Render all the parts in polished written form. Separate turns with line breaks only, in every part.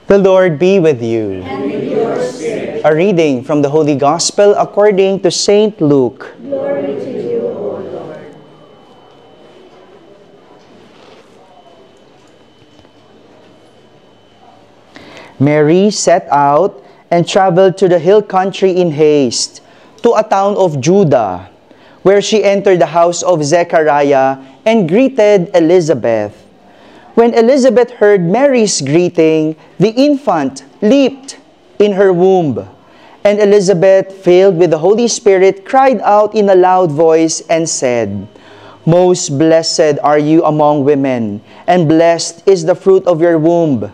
The Lord be with you.
And with your spirit.
A reading from the Holy Gospel according to Saint Luke.
Glory to you, O Lord.
Mary set out and traveled to the hill country in haste, to a town of Judah, where she entered the house of Zechariah and greeted Elizabeth. When Elizabeth heard Mary's greeting, the infant leaped in her womb. And Elizabeth, filled with the Holy Spirit, cried out in a loud voice and said, "Most blessed are you among women, and blessed is the fruit of your womb.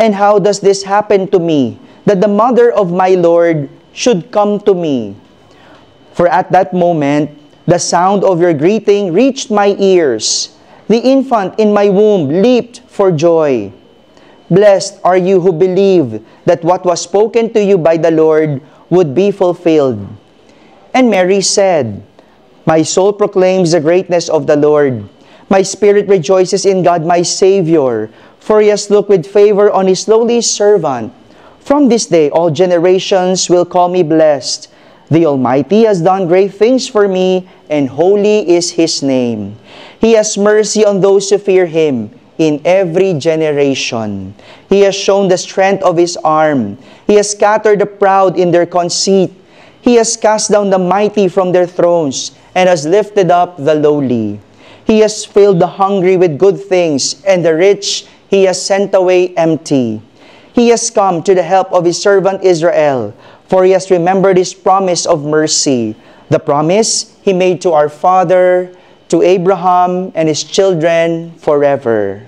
And how does this happen to me, that the mother of my Lord should come to me? For at that moment, the sound of your greeting reached my ears. The infant in my womb leaped for joy. Blessed are you who believe that what was spoken to you by the Lord would be fulfilled." And Mary said, "My soul proclaims the greatness of the Lord. My spirit rejoices in God my Savior, for He has looked with favor on His lowly servant. From this day all generations will call me blessed. The Almighty has done great things for me, and holy is His name. He has mercy on those who fear Him in every generation. He has shown the strength of His arm. He has scattered the proud in their conceit. He has cast down the mighty from their thrones and has lifted up the lowly. He has filled the hungry with good things, and the rich He has sent away empty. He has come to the help of His servant Israel, for He has remembered His promise of mercy, the promise He made to our father, to Abraham and his children forever."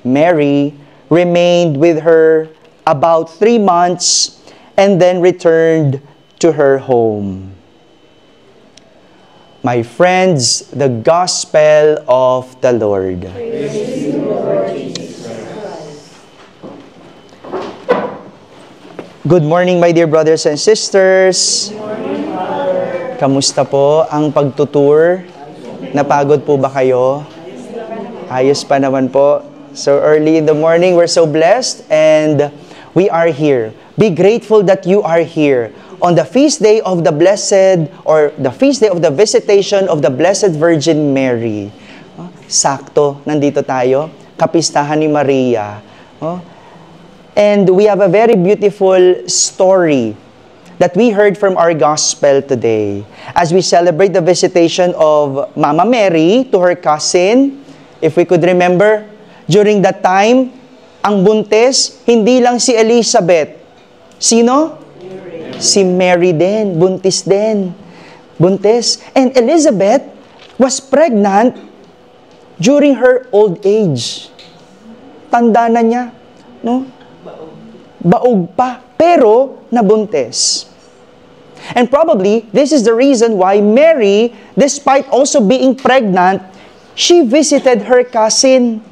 Mary remained with her about 3 months and then returned to her home. My friends, the Gospel of the Lord.
Praise you, Lord Jesus Christ.
Good morning, my dear brothers and sisters.
Good morning, Father.
Kamusta po ang pagtutour? Napagod po ba kayo? Ayos pa naman po. So early in the morning, we're so blessed and we are here. Be grateful that you are here on the feast day of the blessed, or the feast day of the visitation of the Blessed Virgin Mary. Sakto, nandito tayo. Kapistahan ni Maria. And we have a very beautiful story that we heard from our gospel today as we celebrate the visitation of Mama Mary to her cousin. If we could remember, during that time, ang buntis, hindi lang si Elizabeth. Sino? Mary. Si Mary din, buntis din. Buntis. And Elizabeth was pregnant during her old age. Tanda na niya, no? Baog pa, pero nabuntis. And probably, this is the reason why Mary, despite also being pregnant, she visited her cousin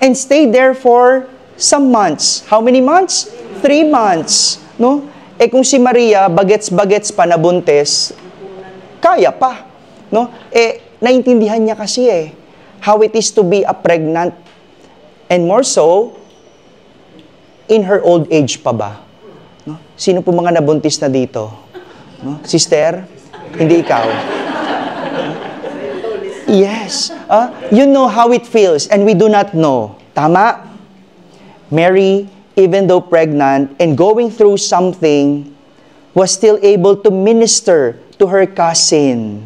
and stayed there for some months. How many months? 3 months. No? Kung si Maria, bagets-bagets pa nabuntis, kaya pa. No? Naintindihan niya kasi how it is to be a pregnant, and more so, in her old age pa ba? No? Sino po mga nabuntis na dito? No? Sister? Hindi ikaw? Yes. You know how it feels and we do not know. Tama? Mary, even though pregnant and going through something, was still able to minister to her cousin.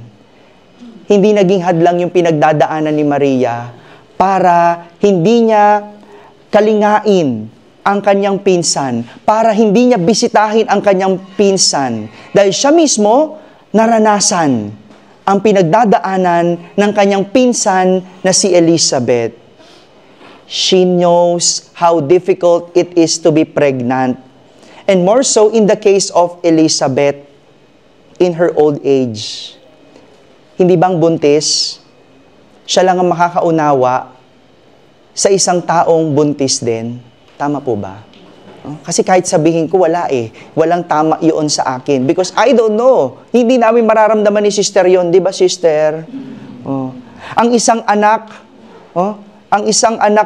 Hindi naging hadlang yung pinagdadaanan ni Maria para hindi niya kalingain ang kanyang pinsan, para hindi niya bisitahin ang kanyang pinsan. Dahil siya mismo naranasan ang pinagdadaanan ng kanyang pinsan na si Elizabeth. She knows how difficult it is to be pregnant. And more so in the case of Elizabeth in her old age. Hindi bang buntis? Siya lang ang makakaunawa sa isang taong buntis din. Tama po ba? Kasi kahit sabihin ko, walang tama yun sa akin. Because I don't know. Hindi namin mararamdaman ni sister yun. Di ba, sister? Ang isang anak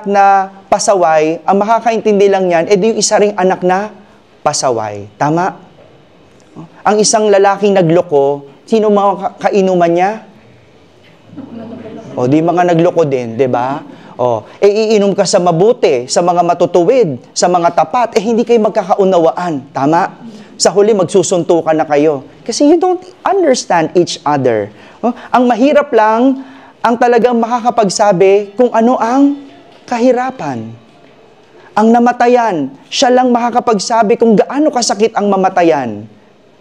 na pasaway, ang makakaintindi lang yan, edi yung isa ring anak na pasaway. Tama? Ang isang lalaking nagloko, sino mga kainuman niya? O, di mga nagloko din, di ba? O, iinom ka sa mabuti, sa mga matutuwid, sa mga tapat, hindi kayo magkakaunawaan. Tama? Sa huli, magsusuntukan na kayo. Kasi you don't understand each other. Ang mahirap lang, ang talagang makakapagsabi kung ano ang kahirapan. Ang namatayan, siya lang makakapagsabi kung gaano kasakit ang mamatayan.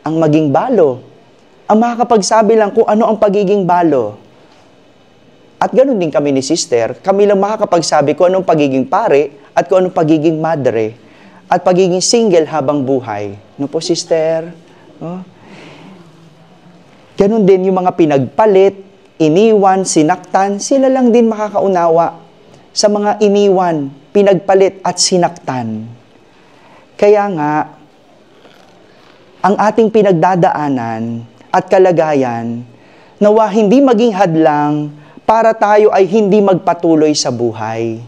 Ang maging balo. Ang makakapagsabi lang kung ano ang pagiging balo. At ganoon din kami ni sister, kami lang makakapagsabi kung anong pagiging pare at kung anong pagiging madre at pagiging single habang buhay. No po, sister? Oh. Ganon din yung mga pinagpalit, iniwan, sinaktan, sila lang din makakaunawa sa mga iniwan, pinagpalit at sinaktan. Kaya nga, ang ating pinagdadaanan at kalagayan, nawa hindi maging hadlang para tayo ay hindi magpatuloy sa buhay.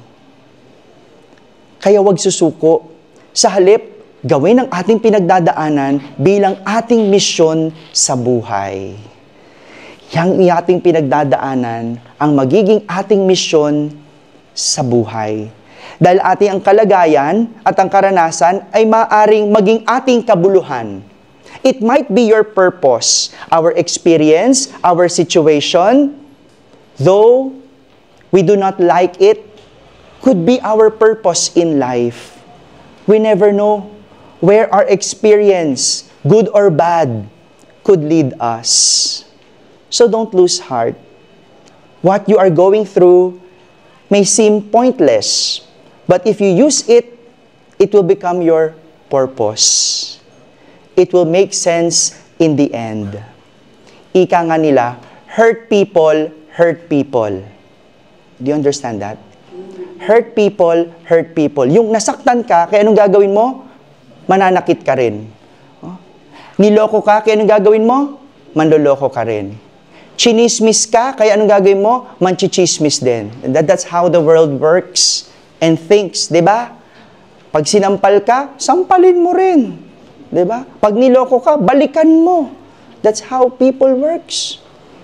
Kaya wag susuko. Sa halip, gawin ang ating pinagdadaanan bilang ating misyon sa buhay. Yang ating pinagdadaanan ang magiging ating misyon sa buhay. Dahil ating ang kalagayan at ang karanasan ay maaring maging ating kabuluhan. It might be your purpose, our experience, our situation, though we do not like it, could be our purpose in life. We never know where our experience, good or bad, could lead us. So don't lose heart. What you are going through may seem pointless, but if you use it, it will become your purpose. It will make sense in the end. Ika nga nila, hurt people, hurt people. Do you understand that? Hurt people, hurt people. Yung nasaktan ka, kaya anong gagawin mo? Mananakit ka rin. Niloko ka, kaya anong gagawin mo? Manloloko ka rin. Chinismis ka, kaya anong gagawin mo? Manchichismis din. And that's how the world works and thinks, di ba? Pag sinampal ka, sampalin mo rin. Di ba? Pag niloko ka, balikan mo. That's how people works.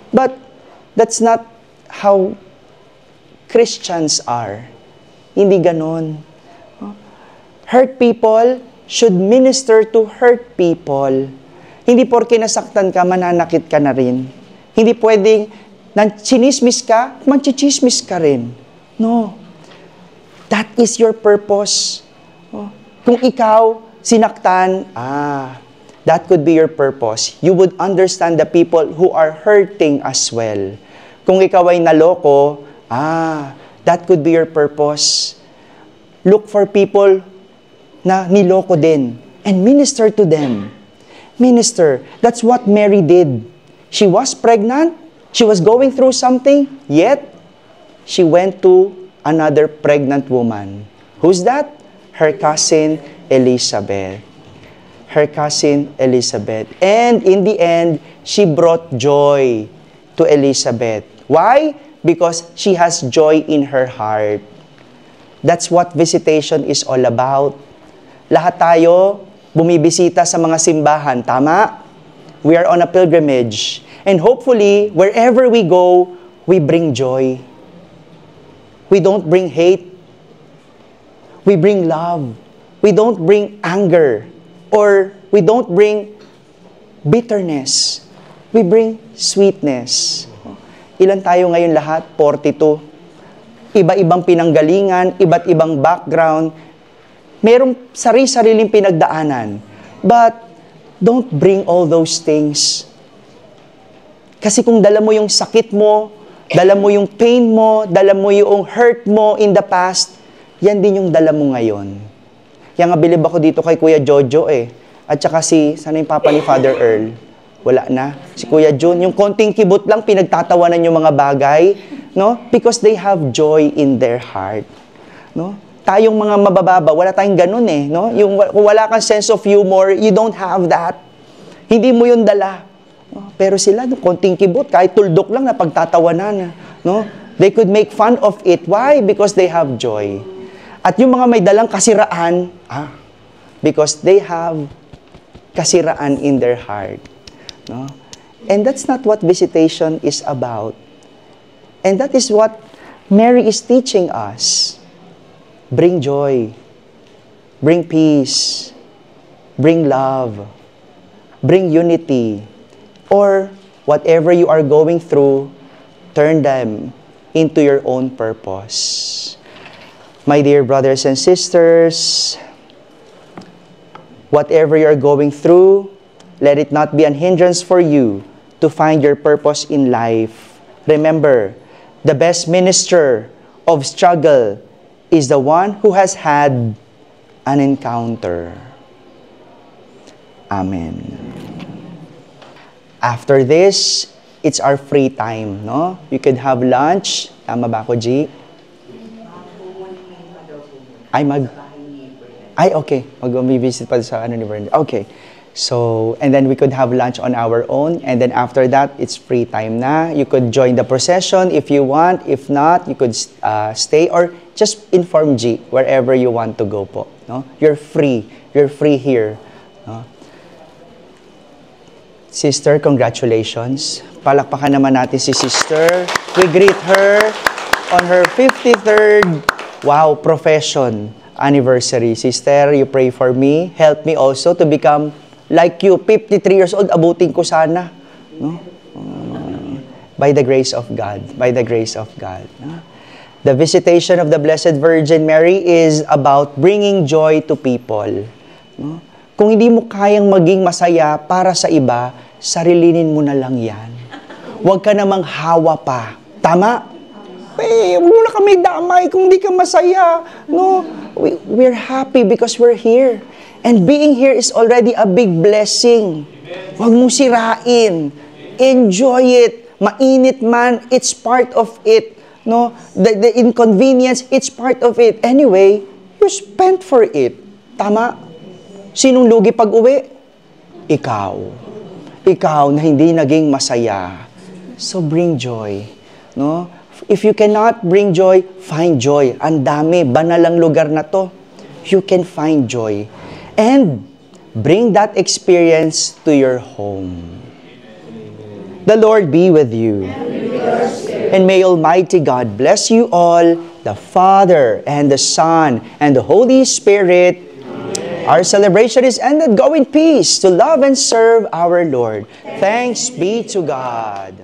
But that's not how Christians are. Hindi ganon. Hurt people should minister to hurt people. Hindi porke nasaktan ka, mananakit ka na rin. Hindi pwedeng, chinismis ka, manchichismis ka rin. No. That is your purpose. Kung ikaw, sinaktan, that could be your purpose. You would understand the people who are hurting as well. Kung ikaw ay naloko, that could be your purpose. Look for people na niloko din and minister to them. Minister. That's what Mary did. She was pregnant. She was going through something. Yet, she went to another pregnant woman. Who's that? Her cousin Elizabeth. Her cousin Elizabeth. And in the end, she brought joy to Elizabeth. Why? Because she has joy in her heart. That's what visitation is all about. Lahat tayo bumibisita sa mga simbahan, tama? We are on a pilgrimage. And hopefully, wherever we go, we bring joy. We don't bring hate. We bring love. We don't bring anger. Or we don't bring bitterness. We bring sweetness. Ilan tayo ngayon lahat? 42. Iba-ibang pinanggalingan, iba't ibang background. Merong sarili-sariling pinagdaanan. But don't bring all those things. Kasi kung dala mo yung sakit mo, dala mo yung pain mo, dala mo yung hurt mo in the past, yan din yung dala mo ngayon. Kaya nga bilib ako dito kay Kuya Jojo At saka sana yung papa ni Father Earl? Wala na. Si Kuya Jun, yung konting kibot lang, pinagtatawanan yung mga bagay, no? Because they have joy in their heart. No? Tayong mga mabababa, wala tayong ganun no? Yung kung wala kang sense of humor, you don't have that. Hindi mo yun dala. No? Pero sila, no, konting kibot, kahit tuldok lang na pagtatawanan, no? They could make fun of it. Why? Because they have joy. At yung mga may dalang kasiraan, because they have kasiraan in their heart. No? And that's not what visitation is about. And that is what Mary is teaching us. Bring joy. Bring peace. Bring love. Bring unity. Or whatever you are going through, turn them into your own purpose. My dear brothers and sisters, whatever you are going through, let it not be an hindrance for you to find your purpose in life. Remember, the best minister of struggle is the one who has had an encounter. Amen. After this, it's our free time, no? You could have lunch. Tama ba ako, G? Okay. Mag-visit pa sa ni Brenda. Okay. So, and then we could have lunch on our own. And then after that, it's free time na. You could join the procession if you want. If not, you could stay or just inform G wherever you want to go po. No? You're free. You're free here. No? Sister, congratulations. Palakpakan naman natin si Sister. We greet her on her 53rd, profession anniversary. Sister, you pray for me. Help me also to become like you, 53 years old, abutin ko sana. No? By the grace of God. By the grace of God. No? The visitation of the Blessed Virgin Mary is about bringing joy to people. No? Kung hindi mo kayang maging masaya para sa iba, sarilinin mo na lang yan. Huwag ka namang hawa pa. Tama? Huwag mo na kami damay kung hindi ka masaya. No? We're happy because we're here. And being here is already a big blessing. Huwag mong sirain. Enjoy it. Mainit man, it's part of it. No? The inconvenience, it's part of it. Anyway, you spent for it. Tama? Sinong lugi pag uwi? Ikaw. Ikaw na hindi naging masaya. So bring joy. No? If you cannot bring joy, find joy. Ang dami, banal ang lugar na to. You can find joy. And bring that experience to your home. The Lord be with you. And may Almighty God bless you all, the Father and the Son and the Holy Spirit. Our celebration is ended. Go in peace to love and serve our Lord. Thanks be to God.